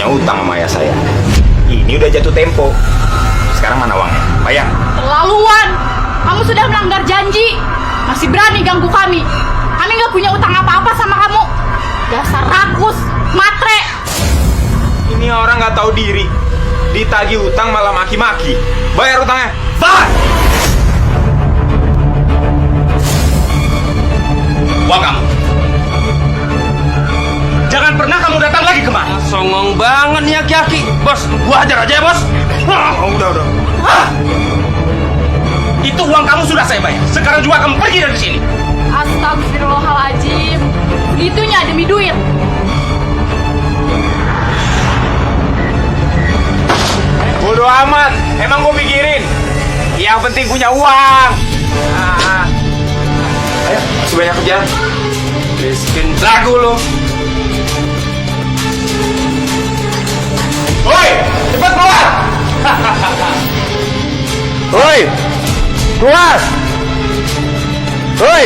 utang sama ayah saya. Ini udah jatuh tempo. Sekarang mana uangnya? Bayar. Terlaluan. Kamu sudah melanggar janji. Masih berani ganggu kami. Kami nggak punya utang apa-apa sama kamu. Dasar rakus, matre. Ini orang nggak tahu diri. Ditagih utang malah maki-maki. Bayar utangnya. Bayar. Uang kamu. Jangan pernah kamu datang lagi kemari. Songong banget nih aki-aki. Bos, gua hajar aja ya bos. Udah. Itu uang kamu sudah saya bayar. Sekarang juga kamu pergi dari sini. Astagfirullahaladzim. Segitunya demi duit. Bodoh amat. Emang gue pikirin. Yang penting punya uang. Ayo, masih banyak kerja. Miskin lagu lo. Woi, cepat keluar. Woi, keluar. Woi.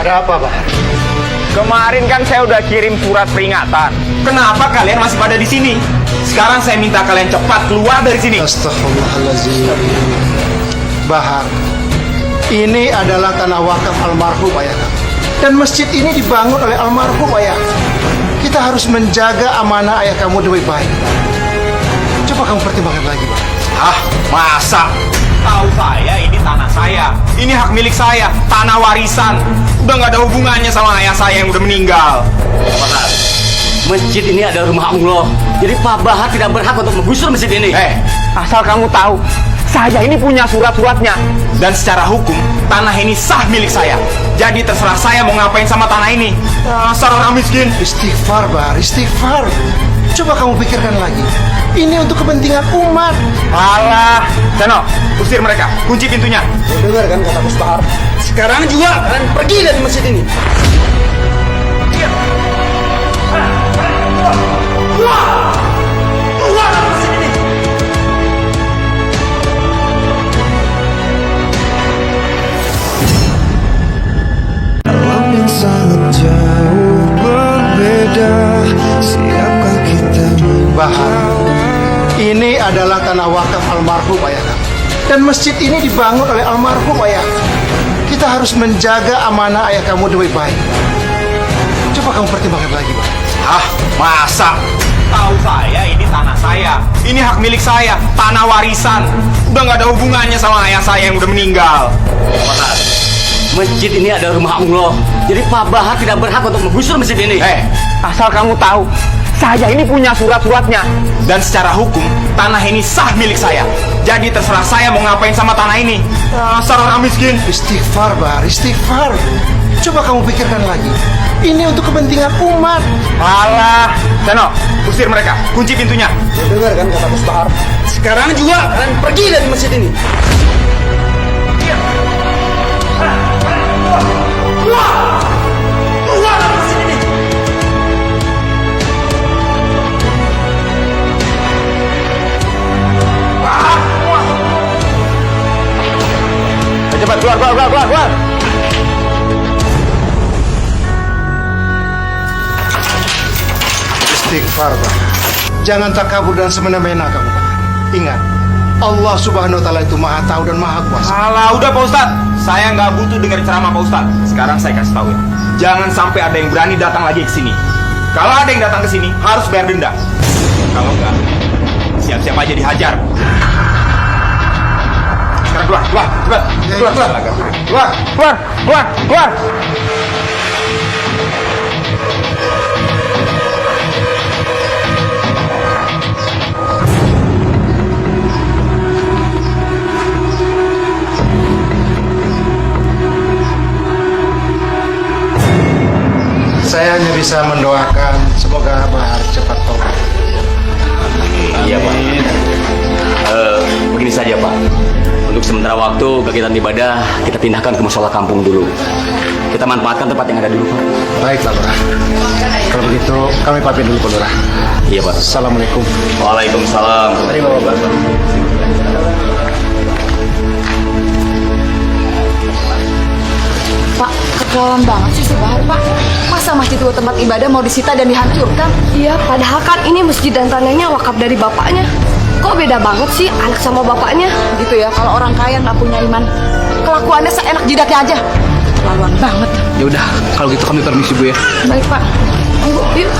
Ada apa, Bahar? Kemarin kan saya udah kirim surat peringatan. Kenapa kalian masih pada di sini? Sekarang saya minta kalian cepat keluar dari sini. Astaghfirullahaladzim. Bahar, ini adalah tanah wakaf almarhum ayah kamu. Dan masjid ini dibangun oleh almarhum ayah. Kita harus menjaga amanah ayah kamu lebih baik. Coba kamu pertimbangkan lagi, Bahar. Ah, masa? Tahu saya ini tanah saya. Ini hak milik saya, tanah warisan. Udah nggak ada hubungannya sama ayah saya yang udah meninggal. Bahar, masjid ini adalah rumah Allah. Jadi Pak Bahar tidak berhak untuk menggusur masjid ini. Asal kamu tahu, saya ini punya surat-suratnya. Dan secara hukum, tanah ini sah milik saya. Jadi terserah saya mau ngapain sama tanah ini. Asal orang miskin. Istighfar, Bahar, istighfar. Coba kamu pikirkan lagi. Ini untuk kepentingan umat. Alah, Seno, usir mereka. Kunci pintunya. Dengar kan kata Bos Bahar? Sekarang juga kalian pergi dari masjid ini. Alam yang sangat jauh berbeda. Siapkah kita? Bahar, ini adalah tanah wakaf almarhum ayah kamu. Dan masjid ini dibangun oleh almarhum ayah. Kita harus menjaga amanah ayah kamu lebih baik. Coba kamu pertimbangkan lagi, Bahar. Ah, masa? Tahu saya ini tanah saya. Ini hak milik saya, tanah warisan. Udah nggak ada hubungannya sama ayah saya yang udah meninggal. Bahar, masjid ini adalah rumah Allah. Jadi Pak Bahar tidak berhak untuk menggusur masjid ini. Asal kamu tahu, saya ini punya surat-suratnya. Dan secara hukum, tanah ini sah milik saya. Jadi terserah saya mau ngapain sama tanah ini. Asal orang miskin. Istighfar, Bahar, istighfar. Coba kamu pikirkan lagi. Ini untuk kepentingan umat. Alah, Seno, usir mereka. Kunci pintunya. Dengar kan kata Bos Bahar? Sekarang juga kalian pergi dari masjid ini. Cepat keluar. Istighfar, Bahar. Jangan takabur dan semena-mena kamu, Bahar. Ingat, Allah Subhanahu wa Ta'ala itu Maha Tahu dan Maha Kuasa. Alah, udah Pak Ustadz. Saya nggak butuh dengar ceramah Pak Ustadz. Sekarang saya kasih tahu ya. Jangan sampai ada yang berani datang lagi ke sini. Kalau ada yang datang ke sini, harus bayar denda. Kalau enggak, siap-siap aja dihajar. Sekarang keluar, cepat. Keluar. Saya hanya bisa mendoakan semoga Bahar cepat tobat. Iya Pak. Begini saja Pak. Untuk sementara waktu kegiatan ibadah kita pindahkan ke musola kampung dulu. Kita manfaatkan tempat yang ada dulu, Pak. Baik, Pak Lurah. Kalau begitu, kami pamit dulu, Pak Lurah. Iya, Pak. Assalamualaikum. Waalaikumsalam. Mari, Bapak. Pak, keterlaluan banget sih si Bahar, Pak. Masa masjid itu tempat ibadah mau disita dan dihancurkan? Iya, padahal kan ini masjid dan tanahnya wakaf dari bapaknya. Kok beda banget sih anak sama bapaknya? Gitu ya, kalau orang kaya nggak punya iman. Kelakuannya seenak jidatnya aja. Keterlaluan banget. Ya udah, kalau gitu kami permisi Bu ya. Baik, Pak. Ayo, yuk.